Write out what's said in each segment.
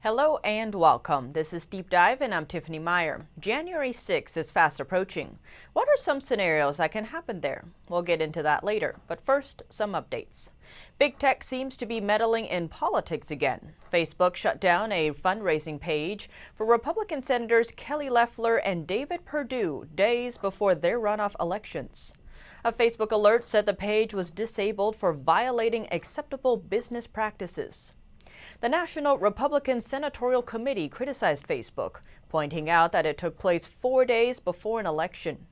Hello and welcome. This is Deep Dive and I'm Tiffany Meyer. January 6th is fast approaching. What are some scenarios that can happen there? We'll get into that later, but first, some updates. Big tech seems to be meddling in politics again. Facebook shut down a fundraising page for Republican Senators Kelly Loeffler and David Perdue days before their runoff elections. A Facebook alert said the page was disabled for violating acceptable business practices. The National Republican Senatorial Committee criticized Facebook, pointing out that it took place 4 days before an election.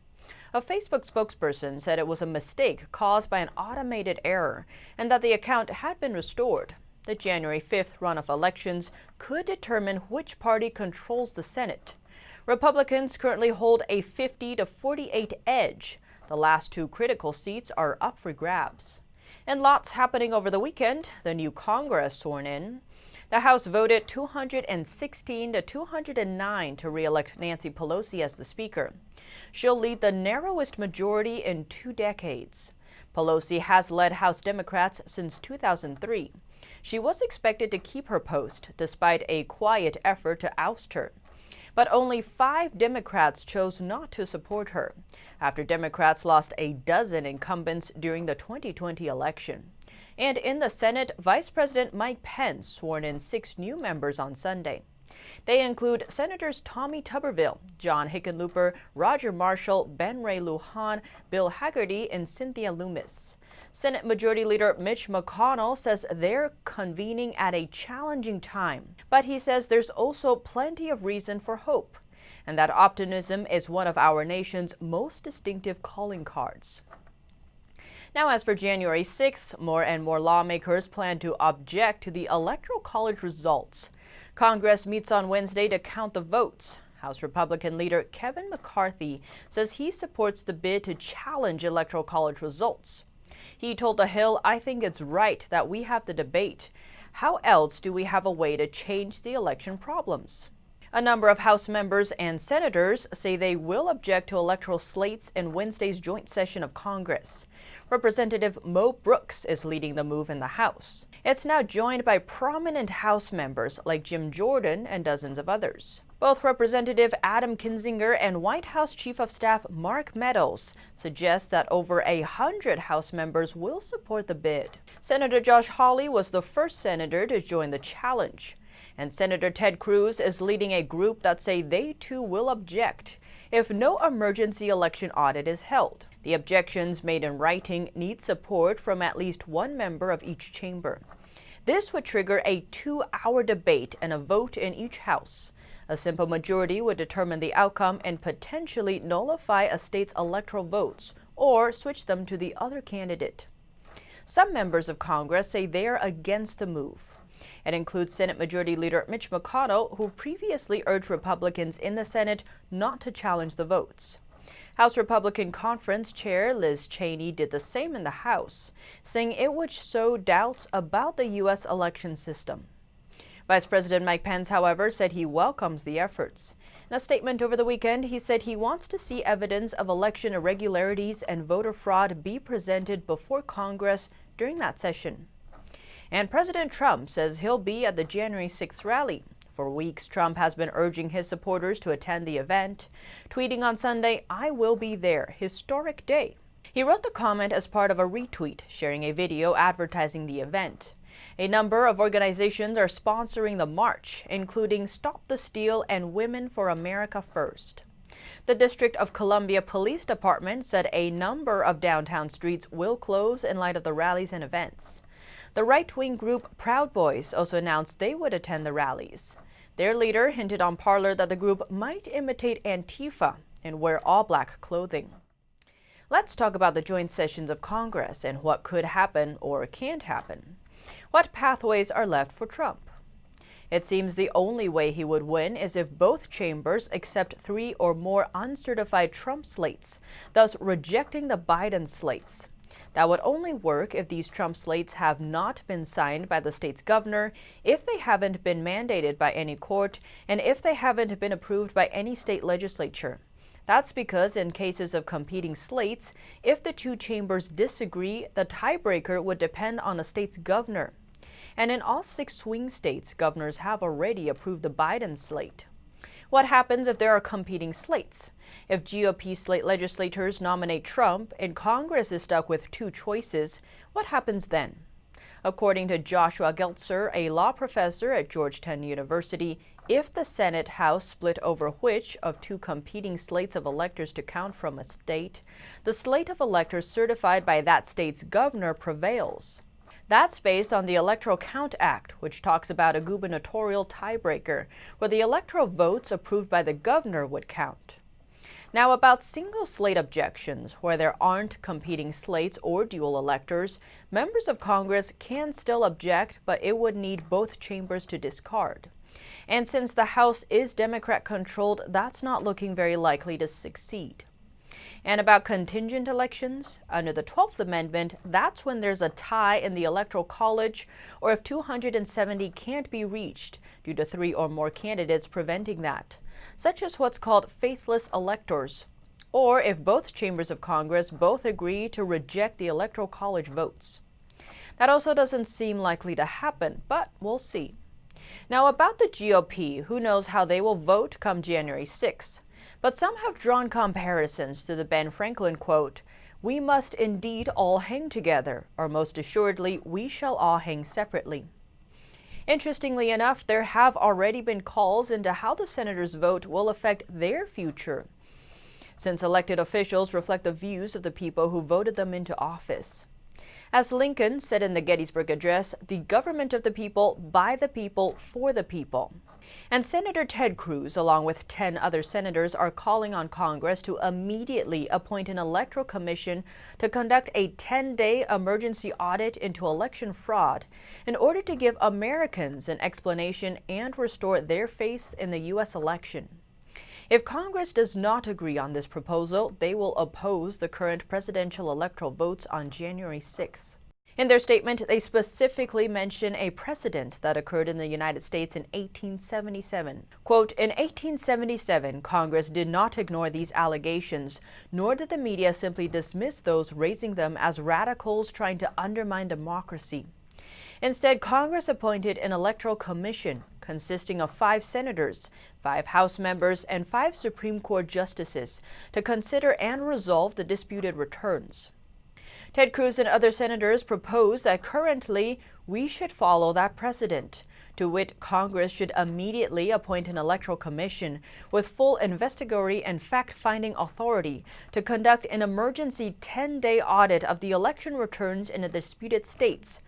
A Facebook spokesperson said it was a mistake caused by an automated error and that the account had been restored. The January 5th runoff elections could determine which party controls the Senate. Republicans currently hold a 50-48 edge. The last two critical seats are up for grabs. And lots happening over the weekend. The new Congress sworn in. The House voted 216 to 209 to re-elect Nancy Pelosi as the Speaker. She'll lead the narrowest majority in 2 decades. Pelosi has led House Democrats since 2003. She was expected to keep her post despite a quiet effort to oust her. But only 5 Democrats chose not to support her, after Democrats lost a dozen incumbents during the 2020 election. And in the Senate, Vice President Mike Pence sworn in 6 new members on Sunday. They include Senators Tommy Tuberville, John Hickenlooper, Roger Marshall, Ben Ray Lujan, Bill Hagerty, and Cynthia Lummis. Senate Majority Leader Mitch McConnell says they're convening at a challenging time, but he says there's also plenty of reason for hope, and that optimism is one of our nation's most distinctive calling cards. Now, as for January 6th, more and more lawmakers plan to object to the Electoral College results. Congress meets on Wednesday to count the votes. House Republican leader Kevin McCarthy says he supports the bid to challenge Electoral College results. He told The Hill, "I think it's right that we have the debate. How else do we have a way to change the election problems?" A number of House members and senators say they will object to electoral slates in Wednesday's joint session of Congress. Representative Mo Brooks is leading the move in the House. It's now joined by prominent House members like Jim Jordan and dozens of others. Both Representative Adam Kinzinger and White House Chief of Staff Mark Meadows suggest that over 100 House members will support the bid. Senator Josh Hawley was the first senator to join the challenge. And Senator Ted Cruz is leading a group that say they too will object if no emergency election audit is held. The objections made in writing need support from at least one member of each chamber. This would trigger a 2-hour debate and a vote in each house. A simple majority would determine the outcome and potentially nullify a state's electoral votes or switch them to the other candidate. Some members of Congress say they are against the move. It includes Senate Majority Leader Mitch McConnell, who previously urged Republicans in the Senate not to challenge the votes. House Republican Conference Chair Liz Cheney did the same in the House, saying it would sow doubts about the U.S. election system. Vice President Mike Pence, however, said he welcomes the efforts. In a statement over the weekend, he said he wants to see evidence of election irregularities and voter fraud be presented before Congress during that session. And President Trump says he'll be at the January 6th rally. For weeks, Trump has been urging his supporters to attend the event, tweeting on Sunday, "I will be there, historic day." He wrote the comment as part of a retweet, sharing a video advertising the event. A number of organizations are sponsoring the march, including Stop the Steal and Women for America First. The District of Columbia Police Department said a number of downtown streets will close in light of the rallies and events. The right-wing group Proud Boys also announced they would attend the rallies. Their leader hinted on Parler that the group might imitate Antifa and wear all-black clothing. Let's talk about the joint sessions of Congress and what could happen or can't happen. What pathways are left for Trump? It seems the only way he would win is if both chambers accept 3 or more uncertified Trump slates, thus rejecting the Biden slates. That would only work if these Trump slates have not been signed by the state's governor, if they haven't been mandated by any court, and if they haven't been approved by any state legislature. That's because in cases of competing slates, if the 2 chambers disagree, the tiebreaker would depend on a state's governor. And in all 6 swing states, governors have already approved the Biden slate. What happens if there are competing slates? If GOP slate legislators nominate Trump and Congress is stuck with 2 choices, what happens then? According to Joshua Geltzer, a law professor at Georgetown University, if the Senate-House split over which of 2 competing slates of electors to count from a state, the slate of electors certified by that state's governor prevails. That's based on the Electoral Count Act, which talks about a gubernatorial tiebreaker, where the electoral votes approved by the governor would count. Now, about single slate objections, where there aren't competing slates or dual electors, members of Congress can still object, but it would need both chambers to discard. And since the House is Democrat-controlled, that's not looking very likely to succeed. And about contingent elections, under the 12th Amendment, that's when there's a tie in the Electoral College, or if 270 can't be reached due to 3 or more candidates preventing that, such as what's called faithless electors, or if both chambers of Congress both agree to reject the Electoral College votes. That also doesn't seem likely to happen, but we'll see. Now, about the GOP, who knows how they will vote come January 6th? But some have drawn comparisons to the Ben Franklin quote, "We must indeed all hang together, or most assuredly, we shall all hang separately." Interestingly enough, there have already been calls into how the senators' vote will affect their future, since elected officials reflect the views of the people who voted them into office. As Lincoln said in the Gettysburg Address, "The government of the people, by the people, for the people." And Senator Ted Cruz, along with 10 other senators, are calling on Congress to immediately appoint an electoral commission to conduct a 10-day emergency audit into election fraud in order to give Americans an explanation and restore their faith in the U.S. election. If Congress does not agree on this proposal, they will oppose the current presidential electoral votes on January 6th. In their statement, they specifically mention a precedent that occurred in the United States in 1877. Quote, "In 1877, Congress did not ignore these allegations, nor did the media simply dismiss those raising them as radicals trying to undermine democracy. Instead, Congress appointed an electoral commission consisting of 5 senators, 5 House members, and 5 Supreme Court justices to consider and resolve the disputed returns." Ted Cruz and other senators propose that currently we should follow that precedent, to wit, Congress should immediately appoint an electoral commission with full investigatory and fact-finding authority to conduct an emergency 10-day audit of the election returns in the disputed states.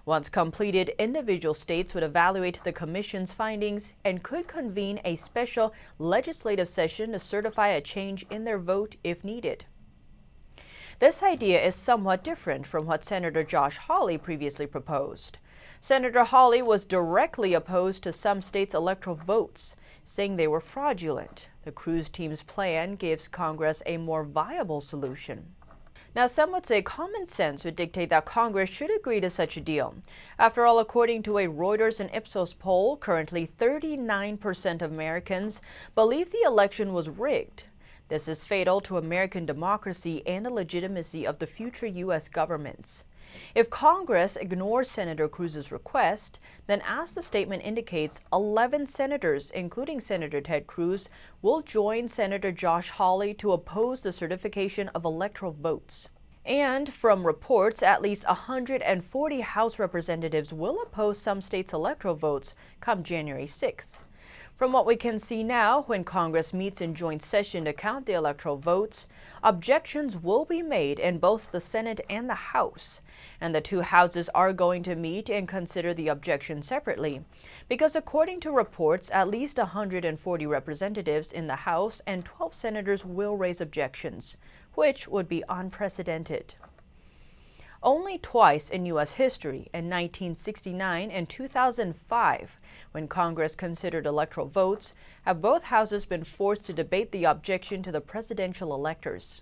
Once completed, individual states would evaluate the commission's findings and could convene a special legislative session to certify a change in their vote if needed. This idea is somewhat different from what Senator Josh Hawley previously proposed. Senator Hawley was directly opposed to some states' electoral votes, saying they were fraudulent. The Cruz team's plan gives Congress a more viable solution. Now, some would say common sense would dictate that Congress should agree to such a deal. After all, according to a Reuters and Ipsos poll, currently 39% of Americans believe the election was rigged. This is fatal to American democracy and the legitimacy of the future U.S. governments. If Congress ignores Senator Cruz's request, then as the statement indicates, 11 senators, including Senator Ted Cruz, will join Senator Josh Hawley to oppose the certification of electoral votes. And from reports, at least 140 House representatives will oppose some states' electoral votes come January 6th. From what we can see now, when Congress meets in joint session to count the electoral votes, objections will be made in both the Senate and the House. And the 2 houses are going to meet and consider the objection separately, because according to reports, at least 140 representatives in the House and 12 senators will raise objections, which would be unprecedented. Only twice in U.S. history, in 1969 and 2005, when Congress considered electoral votes, have both houses been forced to debate the objection to the presidential electors.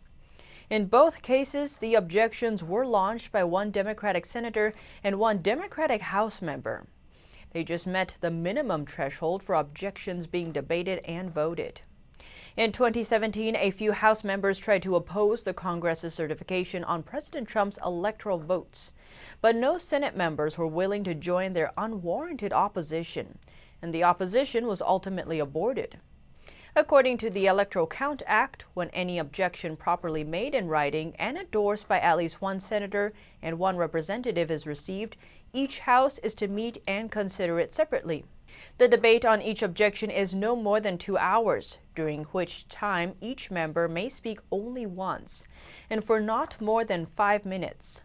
In both cases, the objections were launched by 1 Democratic senator and 1 Democratic House member. They just met the minimum threshold for objections being debated and voted. In 2017, a few House members tried to oppose the Congress's certification on President Trump's electoral votes. But no Senate members were willing to join their unwarranted opposition, and the opposition was ultimately aborted. According to the Electoral Count Act, when any objection properly made in writing and endorsed by at least one senator and one representative is received, each House is to meet and consider it separately. The debate on each objection is no more than 2 hours, during which time each member may speak only once, and for not more than 5 minutes.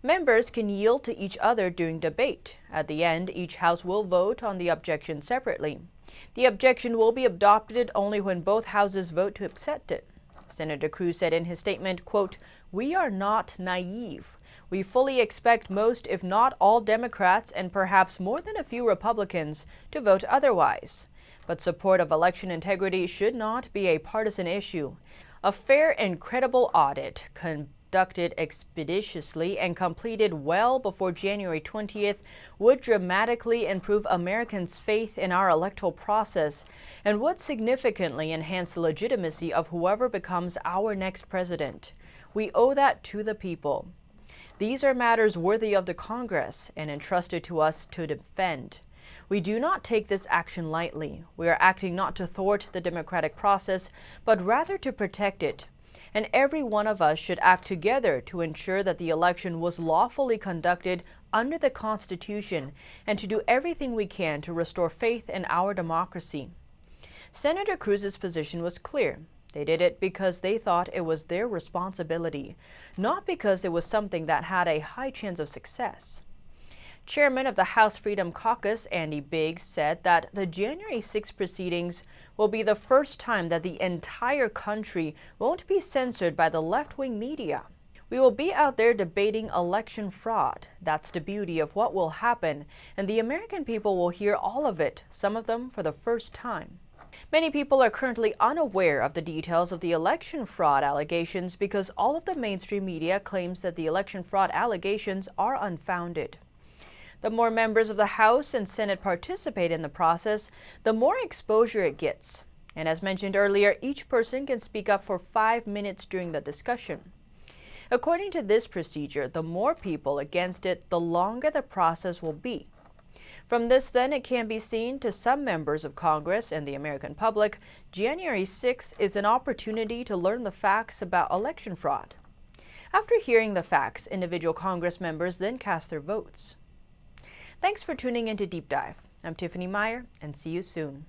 Members can yield to each other during debate. At the end, each House will vote on the objection separately. The objection will be adopted only when both houses vote to accept it. Senator Cruz said in his statement, quote, "We are not naive. We fully expect most, if not all, Democrats and perhaps more than a few Republicans to vote otherwise. But support of election integrity should not be a partisan issue. A fair and credible audit conducted expeditiously and completed well before January 20th would dramatically improve Americans' faith in our electoral process and would significantly enhance the legitimacy of whoever becomes our next president. We owe that to the people. These are matters worthy of the Congress and entrusted to us to defend. We do not take this action lightly. We are acting not to thwart the democratic process, but rather to protect it. And every one of us should act together to ensure that the election was lawfully conducted under the Constitution and to do everything we can to restore faith in our democracy." Senator Cruz's position was clear. They did it because they thought it was their responsibility, not because it was something that had a high chance of success. Chairman of the House Freedom Caucus, Andy Biggs, said that the January 6 proceedings will be the first time that the entire country won't be censored by the left-wing media. "We will be out there debating election fraud. That's the beauty of what will happen, and the American people will hear all of it, some of them for the first time." Many people are currently unaware of the details of the election fraud allegations because all of the mainstream media claims that the election fraud allegations are unfounded. The more members of the House and Senate participate in the process, the more exposure it gets. And as mentioned earlier, each person can speak up for 5 minutes during the discussion. According to this procedure, the more people against it, the longer the process will be. From this, then, it can be seen to some members of Congress and the American public, January 6th is an opportunity to learn the facts about election fraud. After hearing the facts, individual Congress members then cast their votes. Thanks for tuning in to Deep Dive. I'm Tiffany Meyer, and see you soon.